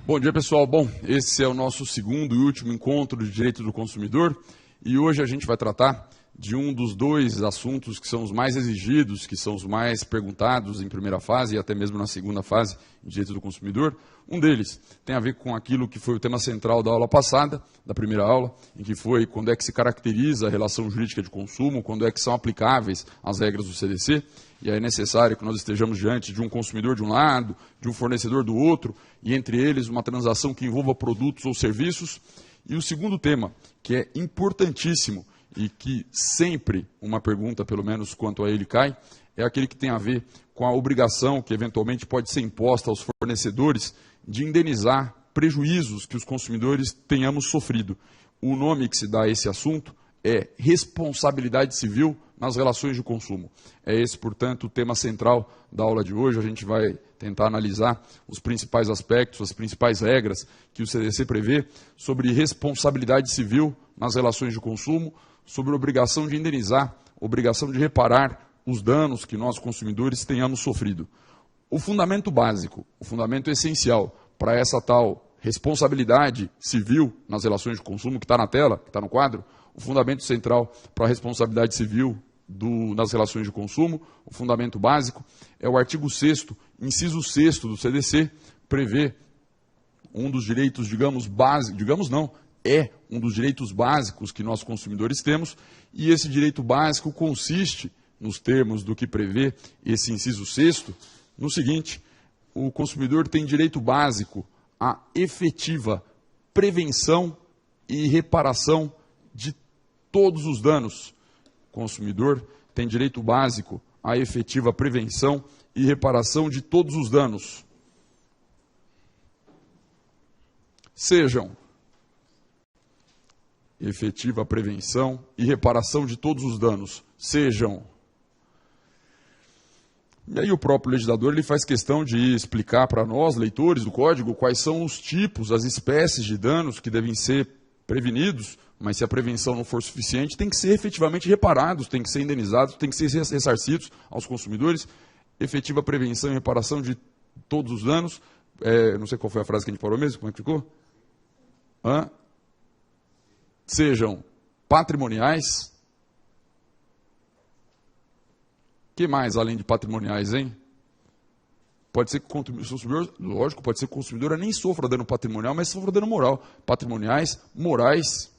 Bom dia, pessoal. Bom, esse é o nosso segundo e último encontro de direito do consumidor e hoje a gente vai tratar de um dos dois assuntos que são os mais exigidos, que são os mais perguntados em primeira fase e até mesmo na segunda fase de direito do consumidor. Um deles tem a ver com aquilo que foi o tema central da aula passada, da primeira aula, em que foi quando é que se caracteriza a relação jurídica de consumo, quando é que são aplicáveis as regras do CDC, e aí é necessário que nós estejamos diante de um consumidor de um lado, de um fornecedor do outro, e entre eles uma transação que envolva produtos ou serviços. E o segundo tema, que é importantíssimo, e que sempre uma pergunta, pelo menos quanto a ele cai, é aquele que tem a ver com a obrigação que eventualmente pode ser imposta aos fornecedores de indenizar prejuízos que os consumidores tenhamos sofrido. O nome que se dá a esse assunto é responsabilidade civil nas relações de consumo. É esse, portanto, o tema central da aula de hoje. A gente vai tentar analisar os principais aspectos, as principais regras que o CDC prevê sobre responsabilidade civil nas relações de consumo, sobre a obrigação de indenizar, obrigação de reparar os danos que nós, consumidores, tenhamos sofrido. O fundamento básico, o fundamento essencial para essa tal responsabilidade civil nas relações de consumo, que está na tela, que está no quadro, o fundamento central para a responsabilidade civil nas relações de consumo, o fundamento básico, é o artigo 6º, inciso 6º do CDC, prevê um dos direitos, é um dos direitos básicos que nós consumidores temos, e esse direito básico consiste, nos termos do que prevê esse inciso 6º, no seguinte: o consumidor tem direito básico à efetiva prevenção e reparação de todos os danos. O consumidor tem direito básico à efetiva prevenção e reparação de todos os danos, sejam efetiva prevenção e reparação de todos os danos, sejam. E aí o próprio legislador ele faz questão de explicar para nós, leitores do Código, quais são os tipos, as espécies de danos que devem ser prevenidos, mas se a prevenção não for suficiente, tem que ser efetivamente reparados, tem que ser indenizados, tem que ser ressarcidos aos consumidores. Efetiva prevenção e reparação de todos os danos. Não sei qual foi a frase que a gente parou mesmo, como é que ficou? Sejam patrimoniais. O que mais além de patrimoniais, hein? Pode ser que o consumidor, lógico, pode ser que o consumidor nem sofra dano patrimonial, mas sofra dano moral. Patrimoniais, morais.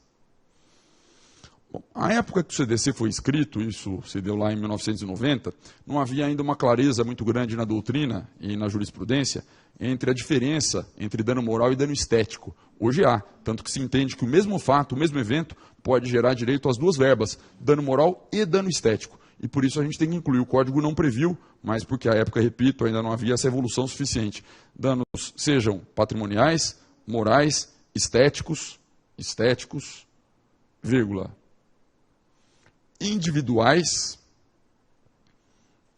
Bom, a época que o CDC foi escrito, isso se deu lá em 1990, não havia ainda uma clareza muito grande na doutrina e na jurisprudência entre a diferença entre dano moral e dano estético. Hoje há, tanto que se entende que o mesmo fato, o mesmo evento, pode gerar direito às duas verbas, dano moral e dano estético. E por isso a gente tem que incluir. O Código não previu, mas porque à época, repito, ainda não havia essa evolução suficiente. Danos sejam patrimoniais, morais, estéticos, vírgula, individuais.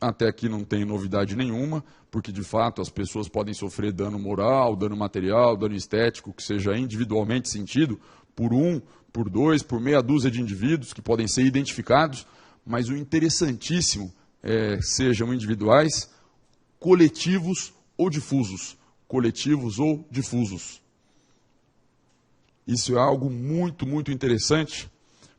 Até aqui não tem novidade nenhuma, porque de fato as pessoas podem sofrer dano moral, dano material, dano estético, que seja individualmente sentido por um, por dois, por meia dúzia de indivíduos que podem ser identificados, mas o interessantíssimo sejam individuais, coletivos ou difusos. Coletivos ou difusos. Isso é algo muito, muito interessante,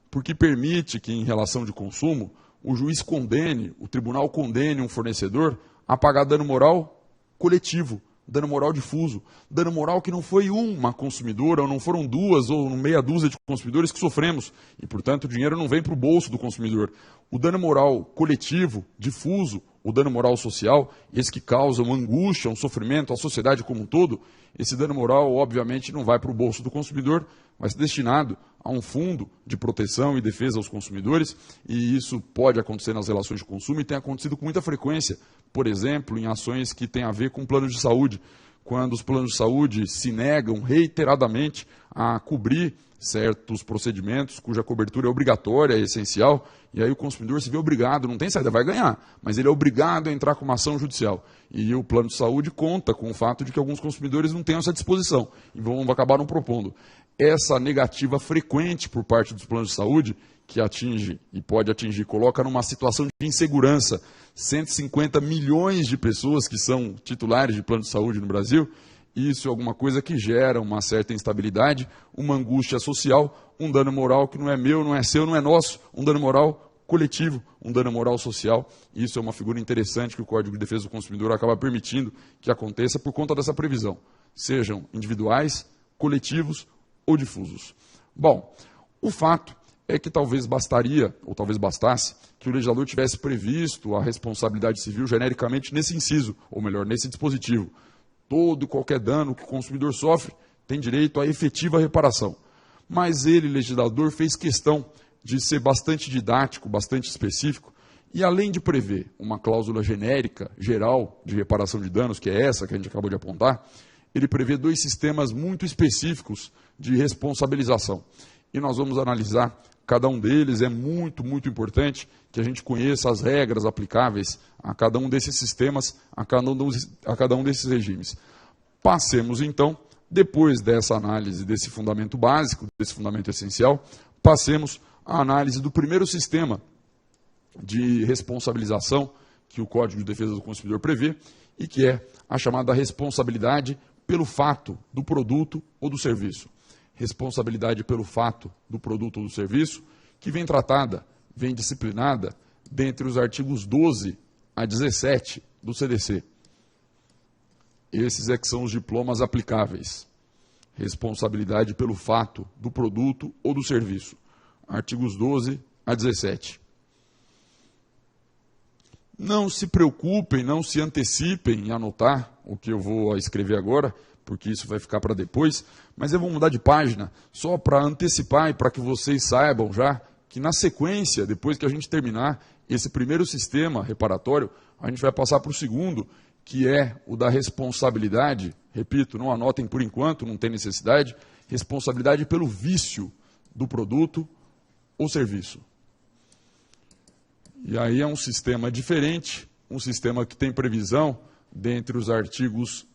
porque permite que, em relação de consumo, o juiz condene, o tribunal condene um fornecedor a pagar dano moral coletivo, dano moral difuso, dano moral que não foi uma consumidora, ou não foram duas, ou meia dúzia de consumidores que sofremos, e, portanto, o dinheiro não vem para o bolso do consumidor. O dano moral coletivo, difuso, o dano moral social, esse que causa uma angústia, um sofrimento à sociedade como um todo, esse dano moral, obviamente, não vai para o bolso do consumidor, vai ser destinado a um fundo de proteção e defesa aos consumidores, e isso pode acontecer nas relações de consumo e tem acontecido com muita frequência, por exemplo, em ações que têm a ver com planos de saúde, quando os planos de saúde se negam reiteradamente a cobrir certos procedimentos cuja cobertura é obrigatória, é essencial, e aí o consumidor se vê obrigado, não tem saída, vai ganhar, mas ele é obrigado a entrar com uma ação judicial. E o plano de saúde conta com o fato de que alguns consumidores não têm essa disposição e vão acabar não propondo. Essa negativa frequente por parte dos planos de saúde, que atinge e pode atingir, coloca numa situação de insegurança 150 milhões de pessoas que são titulares de plano de saúde no Brasil, Isso é alguma coisa que gera uma certa instabilidade, uma angústia social, um dano moral que não é meu, não é seu, não é nosso, um dano moral coletivo, um dano moral social. Isso é uma figura interessante que o Código de Defesa do Consumidor acaba permitindo que aconteça por conta dessa previsão, sejam individuais, coletivos ou difusos. Bom, o fato é que talvez bastaria, ou talvez bastasse, que o legislador tivesse previsto a responsabilidade civil genericamente nesse inciso, ou melhor, nesse dispositivo. Todo e qualquer dano que o consumidor sofre tem direito à efetiva reparação. Mas ele, legislador, fez questão de ser bastante didático, bastante específico, e além de prever uma cláusula genérica, geral, de reparação de danos, que é essa que a gente acabou de apontar, ele prevê 2 sistemas muito específicos de responsabilização. E nós vamos analisar cada um deles. É muito, muito importante que a gente conheça as regras aplicáveis a cada um desses sistemas, a cada um desses regimes. Passemos, então, depois dessa análise desse fundamento básico, desse fundamento essencial, passemos à análise do primeiro sistema de responsabilização que o Código de Defesa do Consumidor prevê, e que é a chamada responsabilidade pelo fato do produto ou do serviço. Responsabilidade pelo fato do produto ou do serviço, que vem tratada, vem disciplinada, dentre os artigos 12 a 17 do CDC. Esses é que são os diplomas aplicáveis. Responsabilidade pelo fato do produto ou do serviço. Artigos 12 a 17. Não se preocupem, não se antecipem em anotar o que eu vou escrever agora, porque isso vai ficar para depois, mas eu vou mudar de página só para antecipar e para que vocês saibam já que na sequência, depois que a gente terminar esse primeiro sistema reparatório, a gente vai passar para o segundo, que é o da responsabilidade, repito, não anotem por enquanto, não tem necessidade, responsabilidade pelo vício do produto ou serviço. E aí é um sistema diferente, um sistema que tem previsão dentre os artigos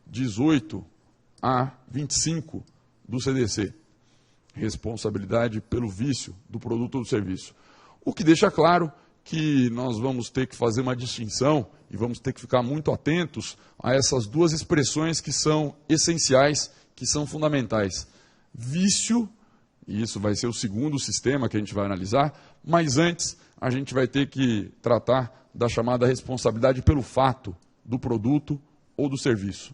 18 a 25 do CDC. Responsabilidade pelo vício do produto ou do serviço. O que deixa claro que nós vamos ter que fazer uma distinção e vamos ter que ficar muito atentos a essas 2 expressões que são essenciais, que são fundamentais. Vício, e isso vai ser o segundo sistema que a gente vai analisar, mas antes a gente vai ter que tratar da chamada responsabilidade pelo fato do produto ou do serviço.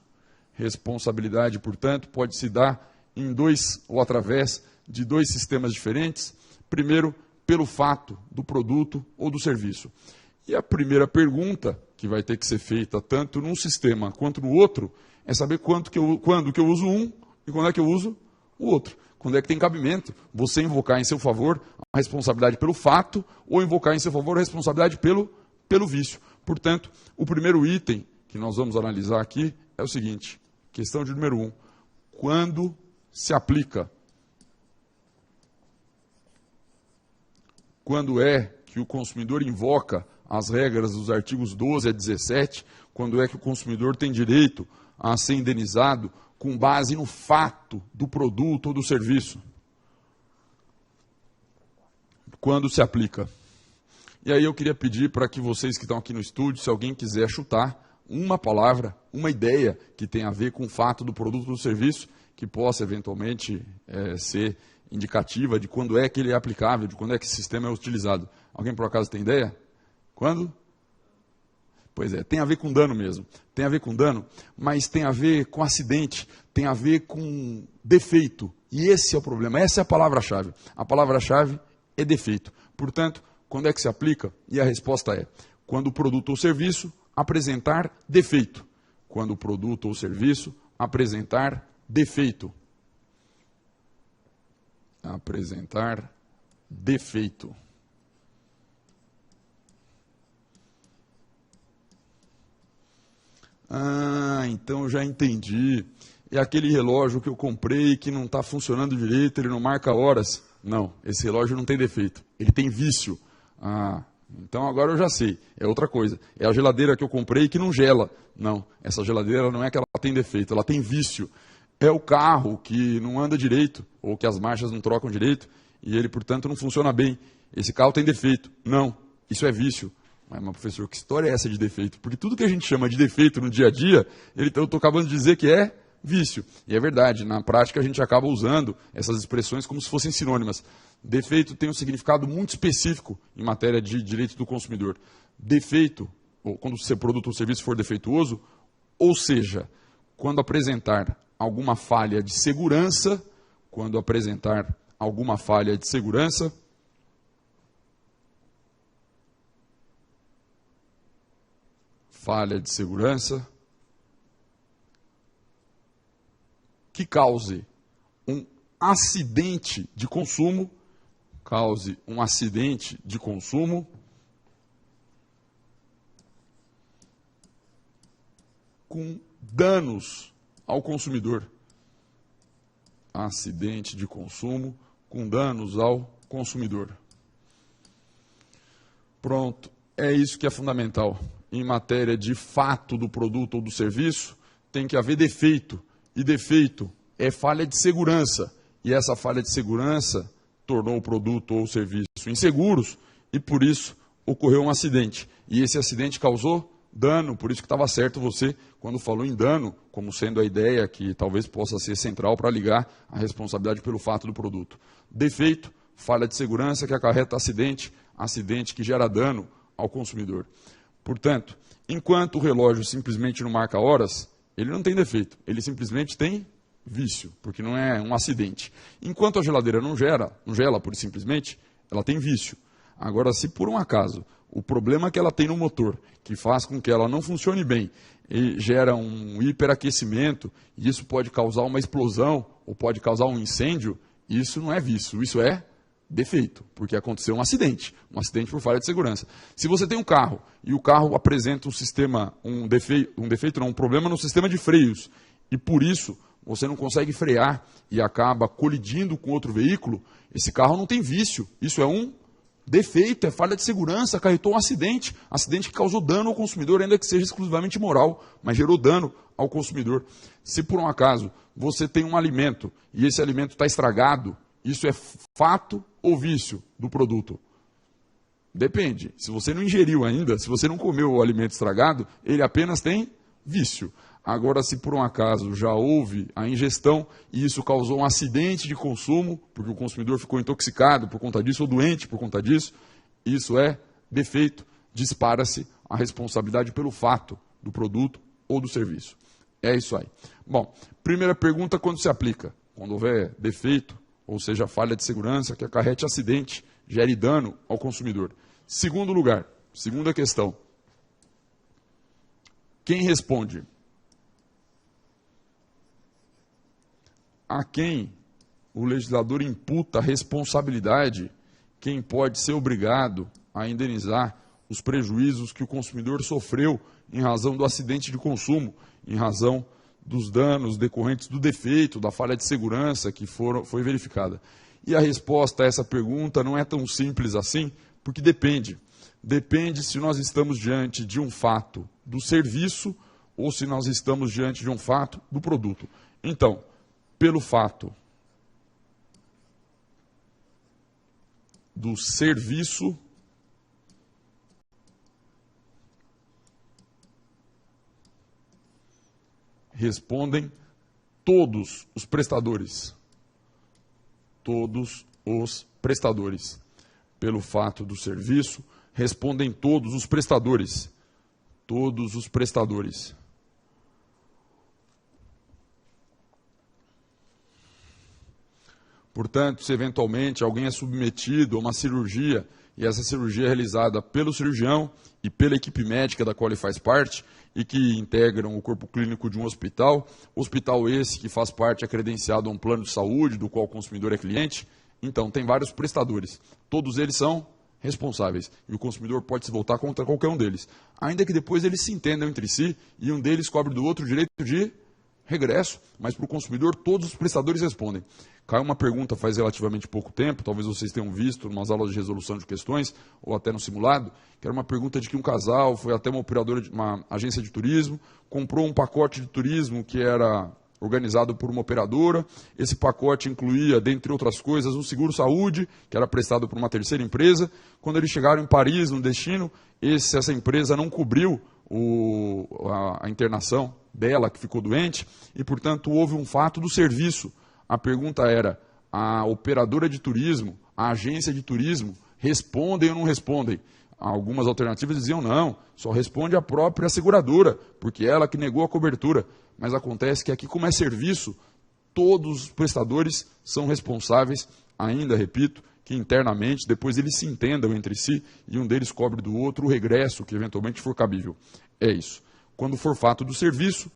Responsabilidade, portanto, pode se dar em 2 ou através de 2 sistemas diferentes. Primeiro, pelo fato do produto ou do serviço. E a primeira pergunta que vai ter que ser feita tanto num sistema quanto no outro é saber quando que eu uso um e quando é que eu uso o outro. Quando é que tem cabimento você invocar em seu favor a responsabilidade pelo fato ou invocar em seu favor a responsabilidade pelo vício. Portanto, o primeiro item que nós vamos analisar aqui é o seguinte, questão de número 1. Quando se aplica? Quando é que o consumidor invoca as regras dos artigos 12 a 17? Quando é que o consumidor tem direito a ser indenizado com base no fato do produto ou do serviço? Quando se aplica? E aí eu queria pedir para que vocês que estão aqui no estúdio, se alguém quiser chutar uma palavra, uma ideia que tenha a ver com o fato do produto ou do serviço, que possa eventualmente ser indicativa de quando é que ele é aplicável, de quando é que esse sistema é utilizado. Alguém por acaso tem ideia? Quando? Pois é, tem a ver com dano mesmo. Tem a ver com dano, mas tem a ver com acidente, tem a ver com defeito. E esse é o problema, essa é a palavra-chave. A palavra-chave é defeito. Portanto, quando é que se aplica? E a resposta é, quando o produto ou serviço apresentar defeito. Quando o produto ou serviço apresentar defeito. Apresentar defeito. Ah, então eu já entendi. É aquele relógio que eu comprei que não está funcionando direito, ele não marca horas. Não, esse relógio não tem defeito, ele tem vício. Ah, então agora eu já sei, é outra coisa. É a geladeira que eu comprei que não gela. Não, essa geladeira não é que ela tem defeito, ela tem vício. É o carro que não anda direito, ou que as marchas não trocam direito, e ele, portanto, não funciona bem. Esse carro tem defeito. Não, isso é vício. Mas, professor, que história é essa de defeito? Porque tudo que a gente chama de defeito no dia a dia, eu estou acabando de dizer que é vício. E é verdade, na prática a gente acaba usando essas expressões como se fossem sinônimas. Defeito tem um significado muito específico em matéria de direito do consumidor. Defeito, ou quando o seu produto ou serviço for defeituoso, ou seja, quando apresentar alguma falha de segurança, que cause um acidente de consumo, com danos ao consumidor. Acidente de consumo com danos ao consumidor. Pronto, é isso que é fundamental. Em matéria de fato do produto ou do serviço, tem que haver defeito. E defeito é falha de segurança. E essa falha de segurança tornou o produto ou o serviço inseguros e, por isso, ocorreu um acidente. E esse acidente causou dano, por isso que estava certo você, quando falou em dano, como sendo a ideia que talvez possa ser central para ligar a responsabilidade pelo fato do produto. Defeito, falha de segurança que acarreta acidente, acidente que gera dano ao consumidor. Portanto, enquanto o relógio simplesmente não marca horas, ele não tem defeito, ele simplesmente tem vício, porque não é um acidente. Enquanto a geladeira não gela pura e simplesmente, ela tem vício. Agora, se por um acaso o problema que ela tem no motor, que faz com que ela não funcione bem, e gera um hiperaquecimento, e isso pode causar uma explosão, ou pode causar um incêndio, isso não é vício, isso é defeito, porque aconteceu um acidente por falha de segurança. Se você tem um carro, e o carro apresenta um problema no sistema de freios, e por isso você não consegue frear e acaba colidindo com outro veículo, esse carro não tem vício, isso é um defeito, é falha de segurança, acarretou um acidente que causou dano ao consumidor, ainda que seja exclusivamente moral, mas gerou dano ao consumidor. Se por um acaso você tem um alimento e esse alimento está estragado, isso é fato ou vício do produto? Depende. Se você não ingeriu ainda, se você não comeu o alimento estragado, ele apenas tem vício. Agora, se por um acaso já houve a ingestão e isso causou um acidente de consumo, porque o consumidor ficou intoxicado por conta disso ou doente por conta disso, isso é defeito, dispara-se a responsabilidade pelo fato do produto ou do serviço. É isso aí. Bom, primeira pergunta, quando se aplica? Quando houver defeito, ou seja, falha de segurança que acarrete acidente, gere dano ao consumidor. Segundo lugar, segunda questão. Quem responde? A quem o legislador imputa a responsabilidade, quem pode ser obrigado a indenizar os prejuízos que o consumidor sofreu em razão do acidente de consumo, em razão dos danos decorrentes do defeito, da falha de segurança que foi verificada. E a resposta a essa pergunta não é tão simples assim, porque depende. Depende se nós estamos diante de um fato do serviço ou se nós estamos diante de um fato do produto. Então, pelo fato do serviço, respondem todos os prestadores. Todos os prestadores. Pelo fato do serviço, respondem todos os prestadores. Todos os prestadores. Portanto, se eventualmente alguém é submetido a uma cirurgia e essa cirurgia é realizada pelo cirurgião e pela equipe médica da qual ele faz parte e que integram o corpo clínico de um hospital esse que faz parte é credenciado a um plano de saúde do qual o consumidor é cliente, então tem vários prestadores. Todos eles são responsáveis e o consumidor pode se voltar contra qualquer um deles, ainda que depois eles se entendam entre si e um deles cobre do outro o direito de regresso, mas para o consumidor todos os prestadores respondem. Caiu uma pergunta faz relativamente pouco tempo, talvez vocês tenham visto em umas aulas de resolução de questões, ou até no simulado, que era uma pergunta de que um casal foi até uma operadora de uma agência de turismo, comprou um pacote de turismo que era organizado por uma operadora, esse pacote incluía, dentre outras coisas, um seguro-saúde, que era prestado por uma terceira empresa. Quando eles chegaram em Paris, no destino, essa empresa não cobriu a internação dela, que ficou doente, e, portanto, houve um fato do serviço. A pergunta era, a operadora de turismo, a agência de turismo, respondem ou não respondem? Algumas alternativas diziam não, só responde a própria seguradora, porque ela que negou a cobertura. Mas acontece que aqui, como é serviço, todos os prestadores são responsáveis, ainda repito, que internamente, depois eles se entendam entre si e um deles cobre do outro o regresso que eventualmente for cabível. É isso. Quando for fato do serviço,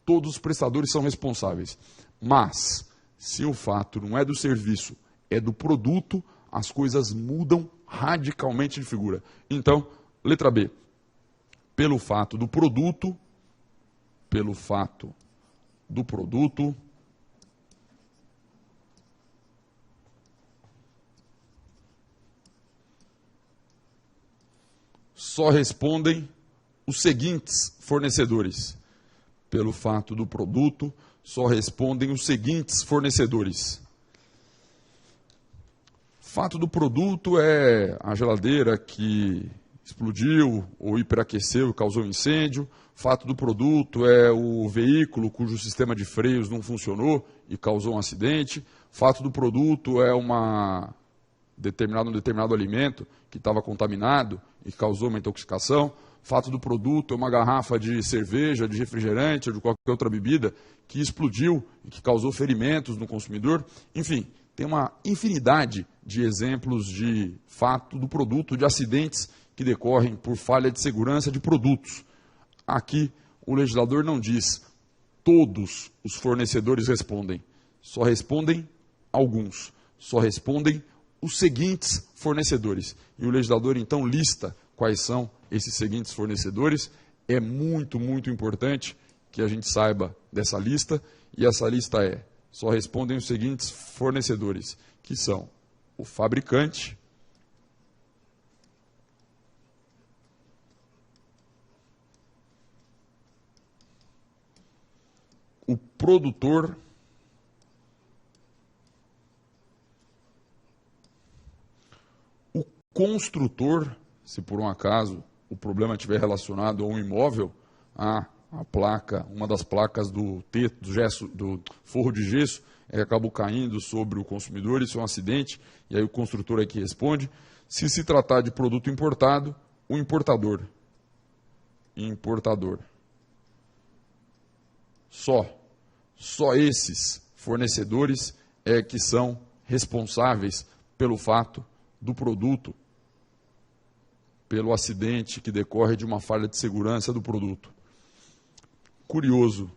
todos os prestadores são responsáveis. Mas, se o fato não é do serviço, é do produto, as coisas mudam radicalmente de figura. Então, letra B. Pelo fato do produto, só respondem os seguintes fornecedores. Pelo fato do produto, só respondem os seguintes fornecedores. Fato do produto é a geladeira que explodiu ou hiperaqueceu e causou incêndio. Fato do produto é o veículo cujo sistema de freios não funcionou e causou um acidente. Fato do produto é um determinado alimento que estava contaminado e causou uma intoxicação. Fato do produto é uma garrafa de cerveja, de refrigerante ou de qualquer outra bebida que explodiu e que causou ferimentos no consumidor. Enfim, tem uma infinidade de exemplos de fato do produto, de acidentes que decorrem por falha de segurança de produtos. Aqui, o legislador não diz todos os fornecedores respondem, só respondem alguns, só respondem os seguintes fornecedores. E o legislador, então, lista quais são esses seguintes fornecedores. É muito, muito importante que a gente saiba dessa lista, e essa lista é: só respondem os seguintes fornecedores, que são o fabricante, o produtor, o construtor, se por um acaso o problema estiver relacionado a um imóvel, a placa, uma das placas do teto, do forro de gesso, acabou caindo sobre o consumidor, isso é um acidente, e aí o construtor é que responde. Se se tratar de produto importado, o importador. Só esses fornecedores é que são responsáveis pelo fato do produto, pelo acidente que decorre de uma falha de segurança do produto. Curioso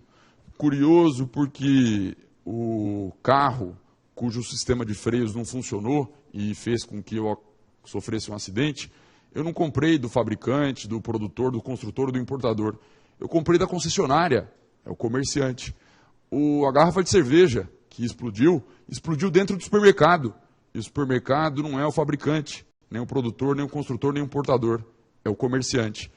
porque o carro cujo sistema de freios não funcionou e fez com que eu sofresse um acidente, eu não comprei do fabricante, do produtor, do construtor, do importador. Eu comprei da concessionária, é o comerciante. A garrafa de cerveja que explodiu dentro do supermercado. E o supermercado não é o fabricante, nem o produtor, nem o construtor, nem o importador. É o comerciante.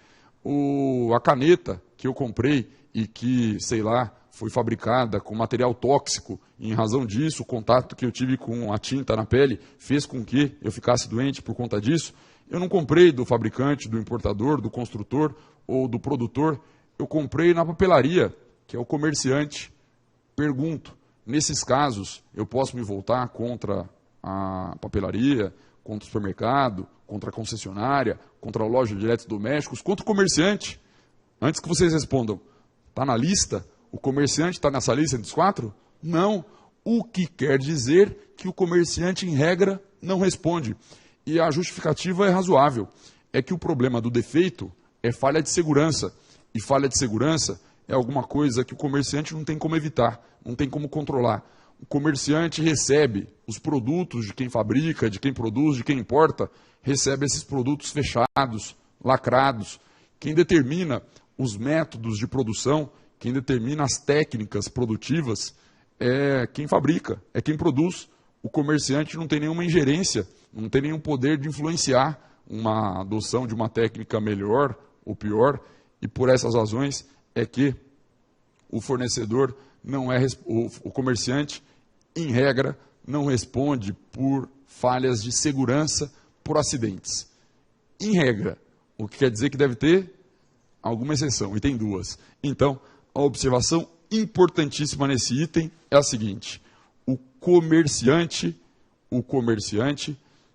A caneta que eu comprei e que, sei lá, foi fabricada com material tóxico, e em razão disso, o contato que eu tive com a tinta na pele fez com que eu ficasse doente por conta disso. Eu não comprei do fabricante, do importador, do construtor ou do produtor. Eu comprei na papelaria, que é o comerciante. Pergunto, nesses casos, eu posso me voltar contra a papelaria, contra o supermercado, contra a concessionária, contra a loja de eletrodomésticos, contra o comerciante? Antes que vocês respondam, está na lista? O comerciante está nessa lista entre os quatro? Não. O que quer dizer que o comerciante, em regra, não responde. E a justificativa é razoável. É que o problema do defeito é falha de segurança. E falha de segurança é alguma coisa que o comerciante não tem como evitar, não tem como controlar. O comerciante recebe os produtos de quem fabrica, de quem produz, de quem importa, recebe esses produtos fechados, lacrados. Quem determina os métodos de produção, quem determina as técnicas produtivas é quem fabrica, é quem produz. O comerciante não tem nenhuma ingerência, não tem nenhum poder de influenciar uma adoção de uma técnica melhor ou pior, e por essas razões é que o fornecedor não é, o comerciante, em regra, não responde por falhas de segurança por acidentes. Em regra, o que quer dizer que deve ter alguma exceção, e tem duas. Então, a observação importantíssima nesse item é a seguinte: o comerciante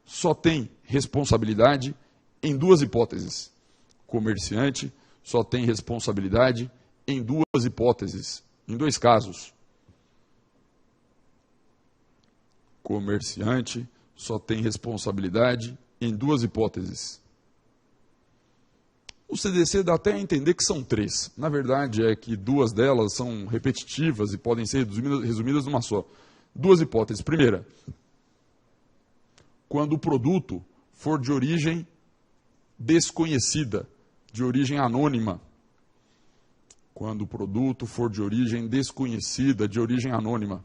só tem responsabilidade em duas hipóteses. O comerciante só tem responsabilidade em duas hipóteses, em dois casos. Comerciante só tem responsabilidade em duas hipóteses. O CDC dá até a entender que são três. Na verdade, é que duas delas são repetitivas e podem ser resumidas numa só. Duas hipóteses. Primeira, quando o produto for de origem desconhecida, de origem anônima. Quando o produto for de origem desconhecida, de origem anônima.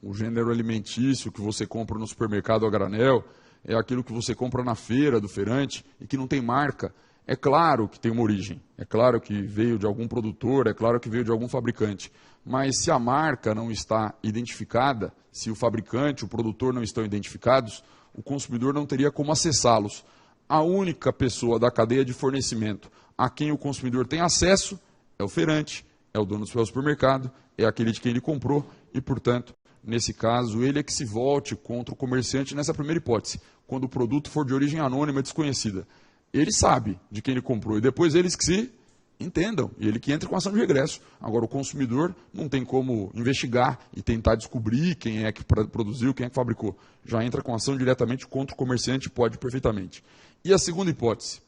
O gênero alimentício que você compra no supermercado a granel, é aquilo que você compra na feira do feirante e que não tem marca. É claro que tem uma origem, é claro que veio de algum produtor, é claro que veio de algum fabricante. Mas se a marca não está identificada, se o fabricante, o produtor não estão identificados, o consumidor não teria como acessá-los. A única pessoa da cadeia de fornecimento a quem o consumidor tem acesso é o feirante, é o dono do seu supermercado, é aquele de quem ele comprou e, portanto, nesse caso, ele é que se volte contra o comerciante nessa primeira hipótese, quando o produto for de origem anônima desconhecida. Ele sabe de quem ele comprou e depois eles que se entendam, e ele que entra com ação de regresso. Agora, o consumidor não tem como investigar e tentar descobrir quem é que produziu, quem é que fabricou. Já entra com ação diretamente contra o comerciante, pode perfeitamente. E a segunda hipótese?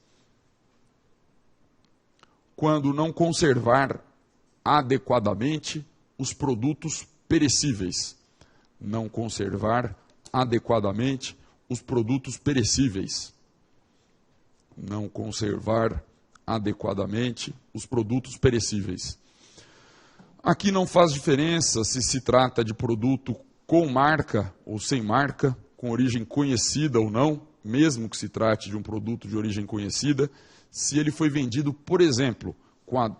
Quando não conservar adequadamente os produtos perecíveis. Não conservar adequadamente os produtos perecíveis. Não conservar adequadamente os produtos perecíveis. Aqui não faz diferença se se trata de produto com marca ou sem marca, com origem conhecida ou não, mesmo que se trate de um produto de origem conhecida, se ele foi vendido, por exemplo,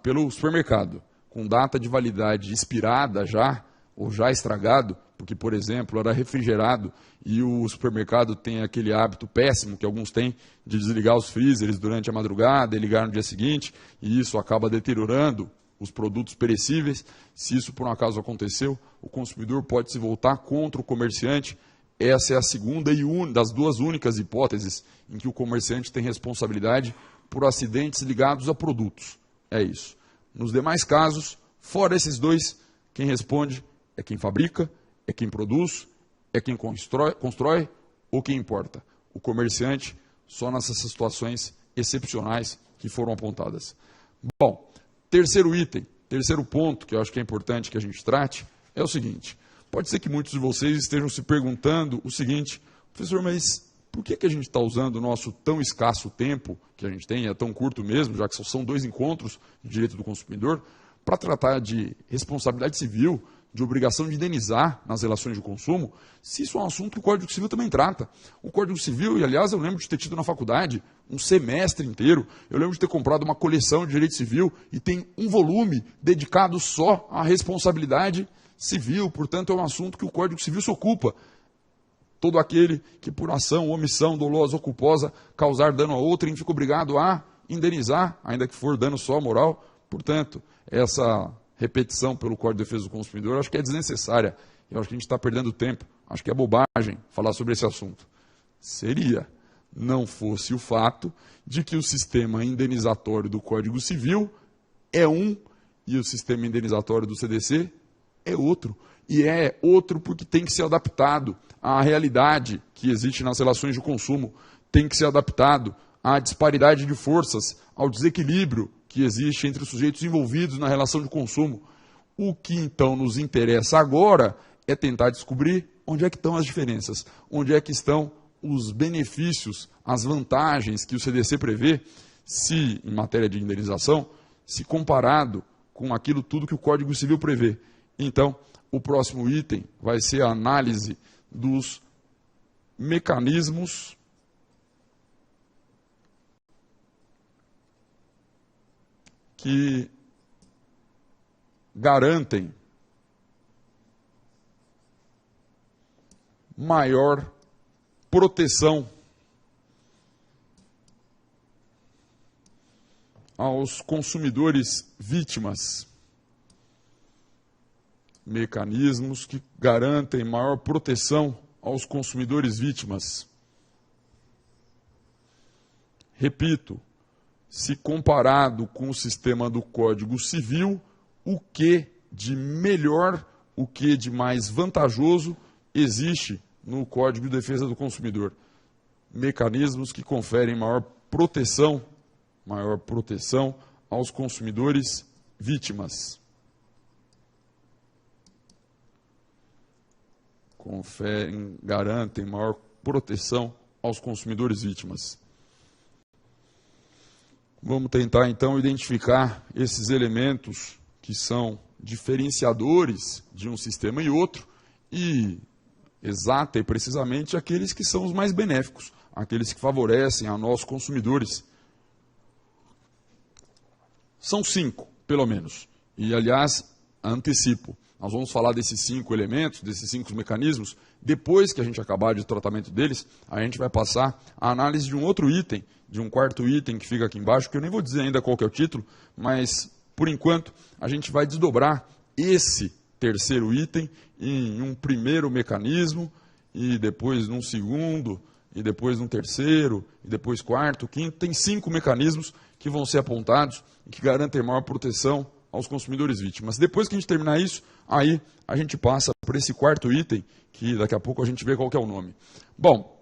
pelo supermercado, com data de validade expirada já, ou já estragado, porque, por exemplo, era refrigerado e o supermercado tem aquele hábito péssimo que alguns têm de desligar os freezers durante a madrugada e ligar no dia seguinte, e isso acaba deteriorando os produtos perecíveis. Se isso por um acaso aconteceu, o consumidor pode se voltar contra o comerciante. Essa é a segunda e das duas únicas hipóteses em que o comerciante tem responsabilidade por acidentes ligados a produtos. É isso. Nos demais casos, fora esses dois, quem responde é quem fabrica, é quem produz, é quem constrói ou quem importa. O comerciante só nessas situações excepcionais que foram apontadas. Bom, terceiro item, terceiro ponto que eu acho que é importante que a gente trate é o seguinte. Pode ser que muitos de vocês estejam se perguntando o seguinte: professor, mas por que a gente está usando o nosso tão escasso tempo que a gente tem, é tão curto mesmo, já que são 2 encontros de direito do consumidor, para tratar de responsabilidade civil, de obrigação de indenizar nas relações de consumo, se isso é um assunto que o Código Civil também trata. O Código Civil, e aliás eu lembro de ter tido na faculdade um semestre inteiro, eu lembro de ter comprado uma coleção de direito civil e tem um volume dedicado só à responsabilidade civil, portanto é um assunto que o Código Civil se ocupa. Todo aquele que por ação, omissão, dolosa ou culposa causar dano a outrem fica obrigado a indenizar, ainda que for dano só moral. Portanto, essa repetição pelo Código de Defesa do Consumidor eu acho que é desnecessária. Eu acho que a gente está perdendo tempo. Acho que é bobagem falar sobre esse assunto. Seria, não fosse o fato de que o sistema indenizatório do Código Civil é um e o sistema indenizatório do CDC é outro. E é outro porque tem que ser adaptado à realidade que existe nas relações de consumo, tem que ser adaptado à disparidade de forças, ao desequilíbrio que existe entre os sujeitos envolvidos na relação de consumo. O que então nos interessa agora é tentar descobrir onde é que estão as diferenças, onde é que estão os benefícios, as vantagens que o CDC prevê, se em matéria de indenização, se comparado com aquilo tudo que o Código Civil prevê. Então, o próximo item vai ser a análise dos mecanismos que garantem maior proteção aos consumidores vítimas. Mecanismos que garantem maior proteção aos consumidores vítimas. Repito, se comparado com o sistema do Código Civil, o que de melhor, o que de mais vantajoso existe no Código de Defesa do Consumidor? Mecanismos que conferem maior proteção aos consumidores vítimas. Garantem maior proteção aos consumidores vítimas. Vamos tentar, então, identificar esses elementos que são diferenciadores de um sistema e outro e, exata e precisamente, aqueles que são os mais benéficos, aqueles que favorecem a nós consumidores. São 5, pelo menos. E, aliás, antecipo. Nós vamos falar desses 5 elementos, desses 5 mecanismos. Depois que a gente acabar de tratamento deles, a gente vai passar a análise de um outro item, de um quarto item que fica aqui embaixo, que eu nem vou dizer ainda qual que é o título, mas, por enquanto, a gente vai desdobrar esse terceiro item em um primeiro mecanismo, e depois num segundo, e depois num terceiro, e depois quarto, quinto. Tem 5 mecanismos que vão ser apontados e que garantem maior proteção aos consumidores vítimas. Depois que a gente terminar isso, aí a gente passa para esse quarto item, que daqui a pouco a gente vê qual que é o nome. Bom,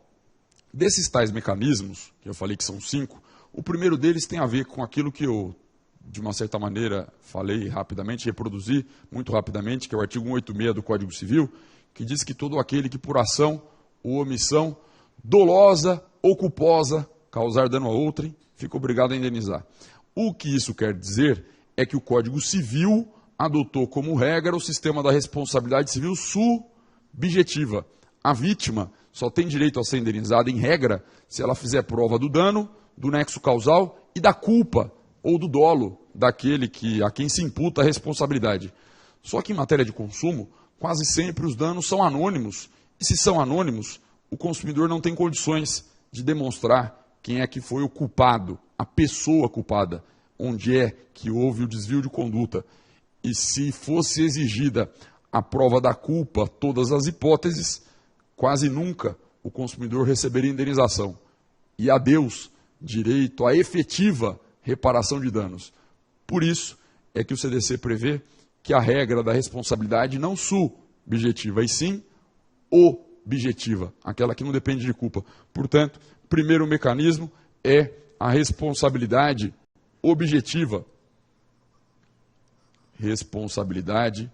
desses tais mecanismos, que eu falei que são 5, o primeiro deles tem a ver com aquilo que eu, de uma certa maneira, falei rapidamente, reproduzi muito rapidamente, que é o artigo 186 do Código Civil, que diz que todo aquele que por ação ou omissão dolosa ou culposa causar dano a outrem, fica obrigado a indenizar. O que isso quer dizer é que o Código Civil adotou como regra o sistema da responsabilidade civil subjetiva. A vítima só tem direito a ser indenizada, em regra, se ela fizer prova do dano, do nexo causal e da culpa ou do dolo daquele a quem se imputa a responsabilidade. Só que em matéria de consumo, quase sempre os danos são anônimos. E se são anônimos, o consumidor não tem condições de demonstrar quem é que foi o culpado, a pessoa culpada, onde é que houve o desvio de conduta. E se fosse exigida a prova da culpa, todas as hipóteses, quase nunca o consumidor receberia indenização. E adeus direito à efetiva reparação de danos. Por isso é que o CDC prevê que a regra da responsabilidade não subjetiva, e sim objetiva, aquela que não depende de culpa. Portanto, primeiro mecanismo é a responsabilidade objetiva. Responsabilidade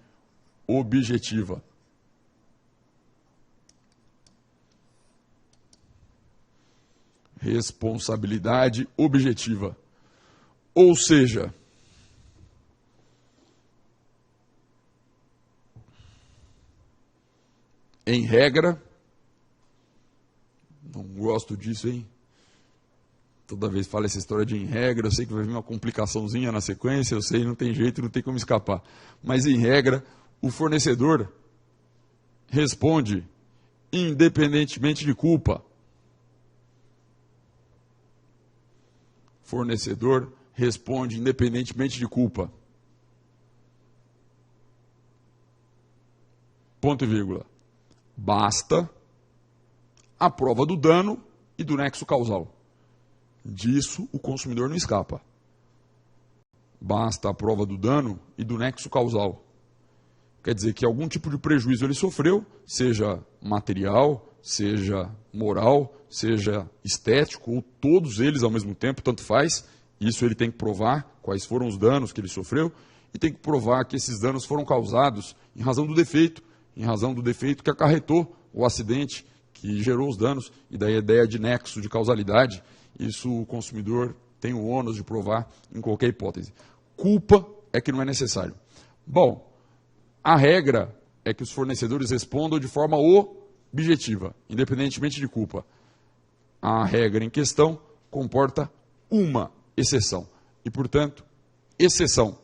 objetiva. Responsabilidade objetiva. Ou seja, em regra, não gosto disso, hein? Toda vez fala essa história de em regra, eu sei que vai vir uma complicaçãozinha na sequência, eu sei, não tem jeito, não tem como escapar. Mas em regra, o fornecedor responde independentemente de culpa. Fornecedor responde independentemente de culpa. Ponto e vírgula. Basta a prova do dano e do nexo causal. Disso o consumidor não escapa. Basta a prova do dano e do nexo causal. Quer dizer que algum tipo de prejuízo ele sofreu, seja material, seja moral, seja estético, ou todos eles ao mesmo tempo, tanto faz. Isso ele tem que provar quais foram os danos que ele sofreu e tem que provar que esses danos foram causados em razão do defeito que acarretou o acidente que gerou os danos, e daí a ideia de nexo, de causalidade, isso o consumidor tem o ônus de provar em qualquer hipótese. Culpa é que não é necessário. Bom, a regra é que os fornecedores respondam de forma objetiva, independentemente de culpa. A regra em questão comporta uma exceção. E, portanto, exceção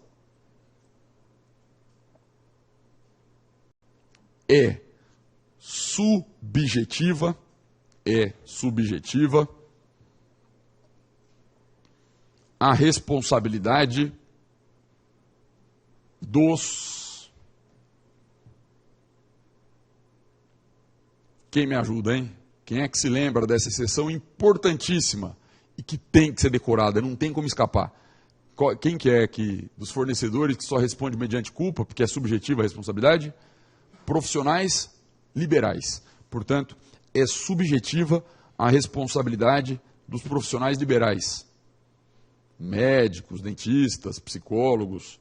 é subjetiva é subjetiva. A responsabilidade dos... Quem me ajuda, hein? Quem é que se lembra dessa exceção importantíssima e que tem que ser decorada, não tem como escapar? Quem que é que, dos fornecedores que só responde mediante culpa, porque é subjetiva a responsabilidade? Profissionais liberais. Portanto, é subjetiva a responsabilidade dos profissionais liberais. Médicos, dentistas, psicólogos,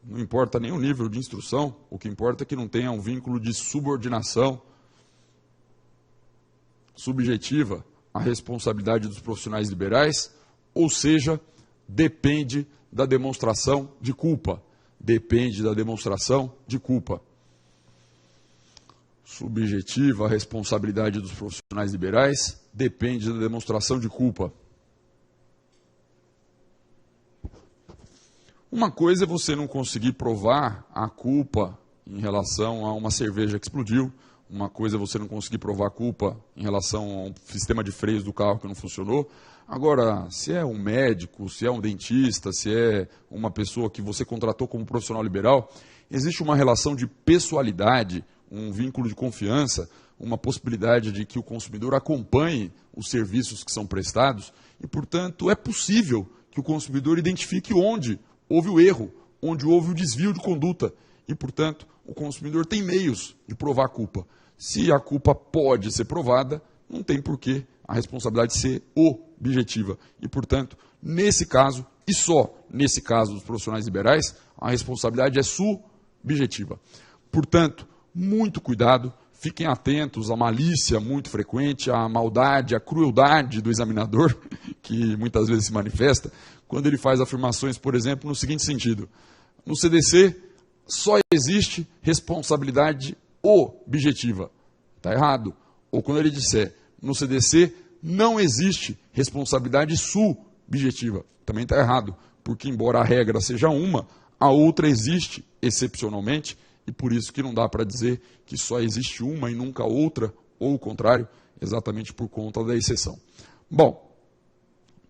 não importa nem o nível de instrução, o que importa é que não tenha um vínculo de subordinação. Subjetiva a responsabilidade dos profissionais liberais, ou seja, depende da demonstração de culpa. Depende da demonstração de culpa. Subjetiva a responsabilidade dos profissionais liberais, depende da demonstração de culpa. Uma coisa é você não conseguir provar a culpa em relação a uma cerveja que explodiu. Uma coisa é você não conseguir provar a culpa em relação a um sistema de freios do carro que não funcionou. Agora, se é um médico, se é um dentista, se é uma pessoa que você contratou como profissional liberal, existe uma relação de pessoalidade, um vínculo de confiança, uma possibilidade de que o consumidor acompanhe os serviços que são prestados e, portanto, é possível que o consumidor identifique onde houve o erro, onde houve o desvio de conduta e, portanto, o consumidor tem meios de provar a culpa. Se a culpa pode ser provada, não tem por que a responsabilidade ser objetiva. E, portanto, nesse caso, e só nesse caso dos profissionais liberais, a responsabilidade é subjetiva. Portanto, muito cuidado, fiquem atentos à malícia muito frequente, à maldade, à crueldade do examinador, que muitas vezes se manifesta, quando ele faz afirmações, por exemplo, no seguinte sentido: no CDC só existe responsabilidade objetiva. Está errado. Ou quando ele disser, no CDC não existe responsabilidade subjetiva. Também está errado, porque embora a regra seja uma, a outra existe excepcionalmente, e por isso que não dá para dizer que só existe uma e nunca outra, ou o contrário, exatamente por conta da exceção. Bom,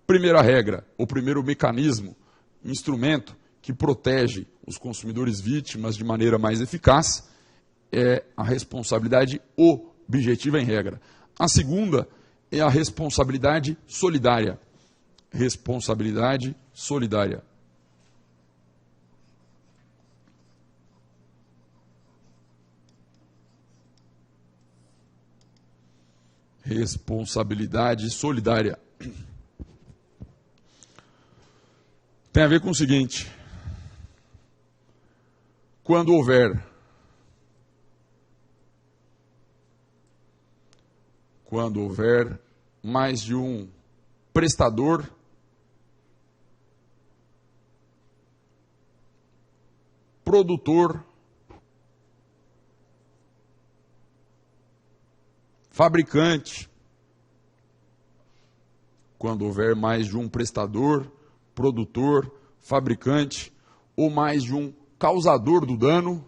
primeira regra, o primeiro mecanismo, instrumento que protege os consumidores vítimas de maneira mais eficaz é a responsabilidade objetiva em regra. A segunda é a responsabilidade solidária. Responsabilidade solidária. Responsabilidade solidária. Tem a ver com o seguinte: quando houver mais de um prestador, produtor, fabricante, quando houver mais de um prestador, produtor, fabricante, ou mais de um causador do dano,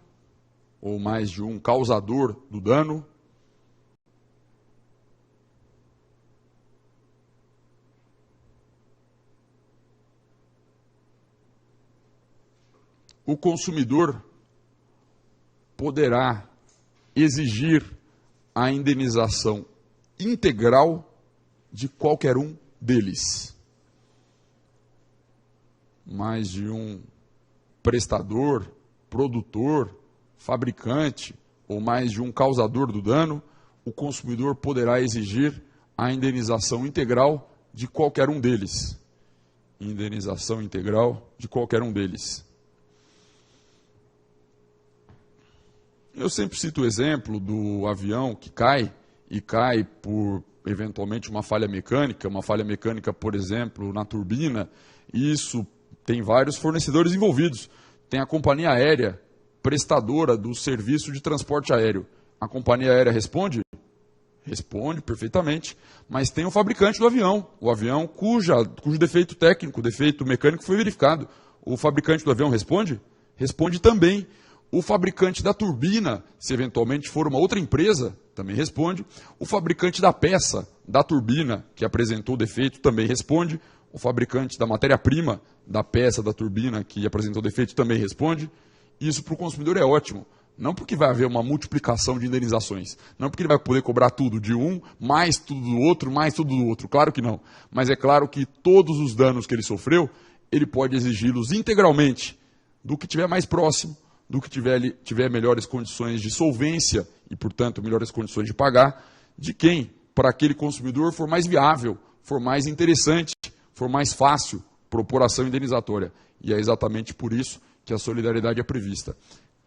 o consumidor poderá exigir a indenização integral de qualquer um deles. Mais de um prestador, produtor, fabricante ou mais de um causador do dano, o consumidor poderá exigir a indenização integral de qualquer um deles. Indenização integral de qualquer um deles. Eu sempre cito o exemplo do avião que cai, e cai por, eventualmente, uma falha mecânica, por exemplo, na turbina, e isso tem vários fornecedores envolvidos. Tem a companhia aérea, prestadora do serviço de transporte aéreo. A companhia aérea responde? Responde perfeitamente, mas tem o fabricante do avião, o avião cujo defeito técnico, defeito mecânico foi verificado. O fabricante do avião responde? Responde também. O fabricante da turbina, se eventualmente for uma outra empresa, também responde. O fabricante da peça, da turbina, que apresentou o defeito, também responde. O fabricante da matéria-prima, da peça, da turbina, que apresentou o defeito, também responde. Isso para o consumidor é ótimo. Não porque vai haver uma multiplicação de indenizações. Não porque ele vai poder cobrar tudo de um, mais tudo do outro, mais tudo do outro. Claro que não. Mas é claro que todos os danos que ele sofreu, ele pode exigi-los integralmente do que tiver mais próximo, do que tiver melhores condições de solvência e, portanto, melhores condições de pagar, de quem, para aquele consumidor, for mais viável, for mais interessante, for mais fácil propor ação indenizatória. E é exatamente por isso que a solidariedade é prevista.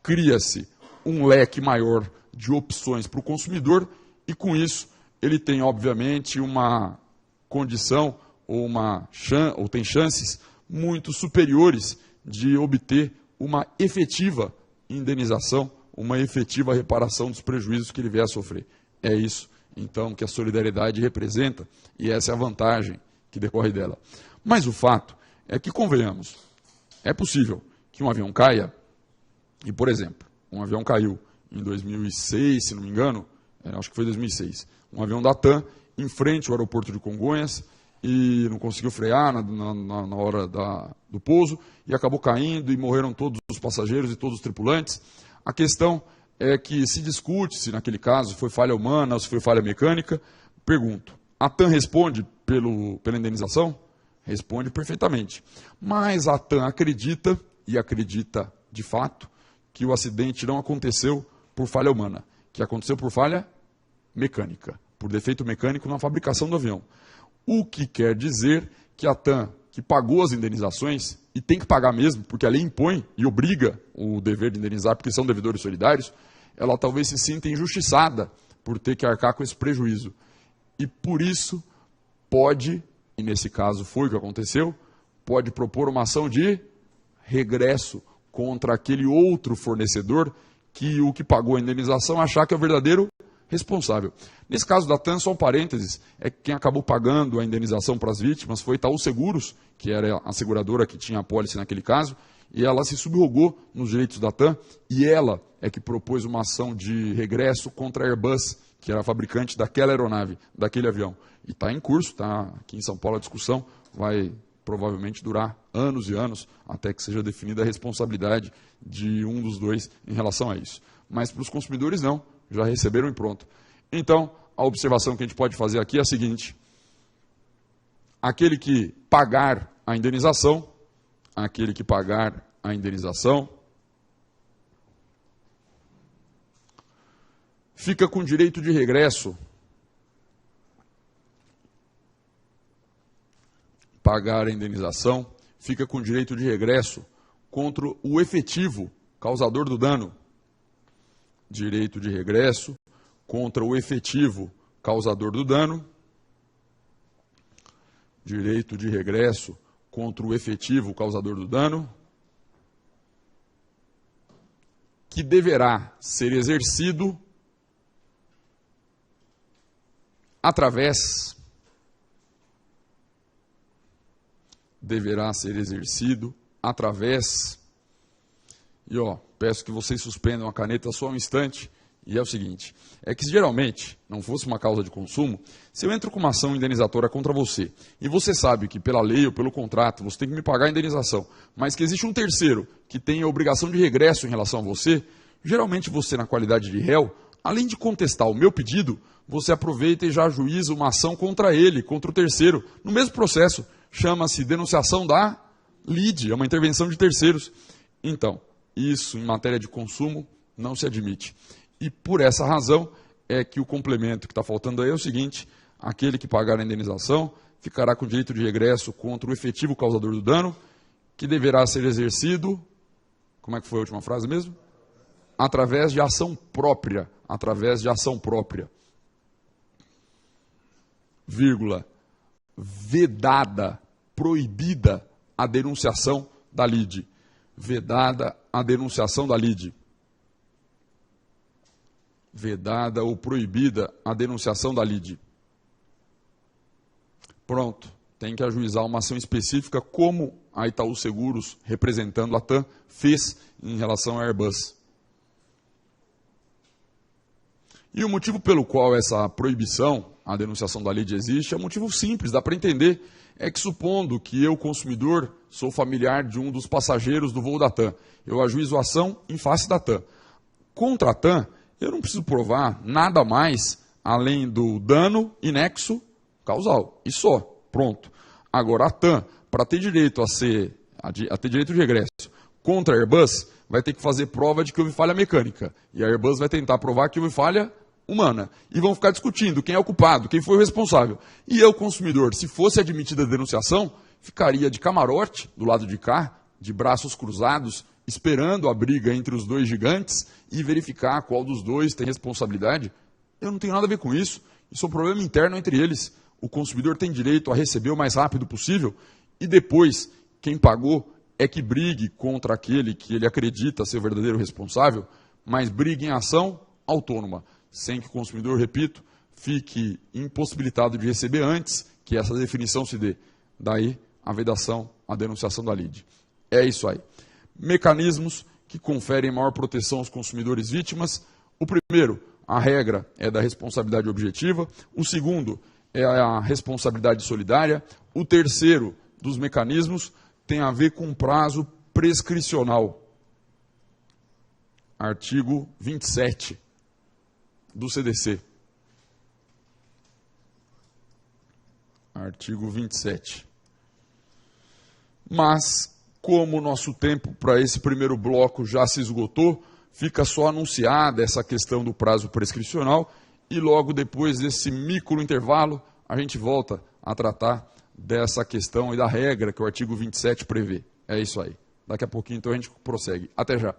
Cria-se um leque maior de opções para o consumidor e, com isso, ele tem, obviamente, uma condição ou tem chances muito superiores de obter uma efetiva indenização, uma efetiva reparação dos prejuízos que ele vier a sofrer. É isso, então, que a solidariedade representa e essa é a vantagem que decorre dela. Mas o fato é que, convenhamos, é possível que um avião caia e, por exemplo, um avião caiu em 2006, se não me engano, acho que foi 2006, um avião da TAM em frente ao aeroporto de Congonhas e não conseguiu frear na hora do pouso e acabou caindo e morreram todos os passageiros e todos os tripulantes. A questão é que se discute se naquele caso foi falha humana ou se foi falha mecânica. Pergunto, a TAM responde pela indenização? Responde perfeitamente. Mas a TAM acredita, e acredita de fato, que o acidente não aconteceu por falha humana, que aconteceu por falha mecânica, por defeito mecânico na fabricação do avião. O que quer dizer que a TAM, que pagou as indenizações, e tem que pagar mesmo, porque a lei impõe e obriga o dever de indenizar, porque são devedores solidários, ela talvez se sinta injustiçada por ter que arcar com esse prejuízo. E por isso pode, e nesse caso foi o que aconteceu, pode propor uma ação de regresso contra aquele outro fornecedor que o que pagou a indenização achar que é o verdadeiro responsável. Nesse caso da TAM, só um parênteses, é que quem acabou pagando a indenização para as vítimas foi Itaú Seguros, que era a seguradora que tinha a apólice naquele caso, e ela se subrogou nos direitos da TAM, e ela é que propôs uma ação de regresso contra a Airbus, que era a fabricante daquela aeronave, daquele avião. E está em curso, está aqui em São Paulo a discussão, vai provavelmente durar anos e anos, até que seja definida a responsabilidade de um dos dois em relação a isso. Mas para os consumidores não, já receberam e pronto. Então, a observação que a gente pode fazer aqui é a seguinte: aquele que pagar a indenização, fica com direito de regresso. Pagar a indenização, fica com direito de regresso contra o efetivo causador do dano. Direito de regresso contra o efetivo causador do dano. Direito de regresso contra o efetivo causador do dano, que deverá ser exercido através e peço que vocês suspendam a caneta só um instante, e é o seguinte, é que se geralmente não fosse uma causa de consumo, se eu entro com uma ação indenizatória contra você, e você sabe que pela lei ou pelo contrato você tem que me pagar a indenização, mas que existe um terceiro que tem a obrigação de regresso em relação a você, geralmente você, na qualidade de réu, além de contestar o meu pedido, você aproveita e já ajuiza uma ação contra ele, contra o terceiro, no mesmo processo. Chama-se denunciação da lide, é uma intervenção de terceiros. Então, isso em matéria de consumo não se admite. E por essa razão é que o complemento que está faltando aí é o seguinte: aquele que pagar a indenização ficará com direito de regresso contra o efetivo causador do dano, que deverá ser exercido, como é que foi a última frase mesmo? Através de ação própria, vírgula, vedada, proibida a denunciação da lide. Vedada a denunciação da lide. Vedada ou proibida a denunciação da lide. Pronto, tem que ajuizar uma ação específica, como a Itaú Seguros, representando a TAM, fez em relação à Airbus. E o motivo pelo qual essa proibição, a denunciação da lide existe, é um motivo simples, dá para entender. É que supondo que eu, consumidor, sou familiar de um dos passageiros do voo da TAM, eu ajuizo a ação em face da TAM. Contra a TAM, eu não preciso provar nada mais além do dano e nexo causal. E só. Pronto. Agora, a TAM, para ter direito a ter direito de regresso contra a Airbus, vai ter que fazer prova de que houve falha mecânica. E a Airbus vai tentar provar que houve falha humana. E vão ficar discutindo quem é o culpado, quem foi o responsável. E eu, consumidor, se fosse admitida a denunciação, ficaria de camarote, do lado de cá, de braços cruzados, esperando a briga entre os dois gigantes e verificar qual dos dois tem responsabilidade. Eu não tenho nada a ver com isso. Isso é um problema interno entre eles. O consumidor tem direito a receber o mais rápido possível e depois, quem pagou é que brigue contra aquele que ele acredita ser o verdadeiro responsável, mas brigue em ação autônoma, sem que o consumidor, repito, fique impossibilitado de receber antes que essa definição se dê. Daí a vedação, a denunciação da lide. É isso aí. Mecanismos que conferem maior proteção aos consumidores vítimas. O primeiro, a regra é da responsabilidade objetiva. O segundo é a responsabilidade solidária. O terceiro dos mecanismos tem a ver com prazo prescricional. Artigo 27 do CDC. Artigo 27. Mas, como o nosso tempo para esse primeiro bloco já se esgotou, fica só anunciada essa questão do prazo prescricional e logo depois desse micro intervalo a gente volta a tratar dessa questão e da regra que o artigo 27 prevê. É isso aí. Daqui a pouquinho então a gente prossegue. Até já.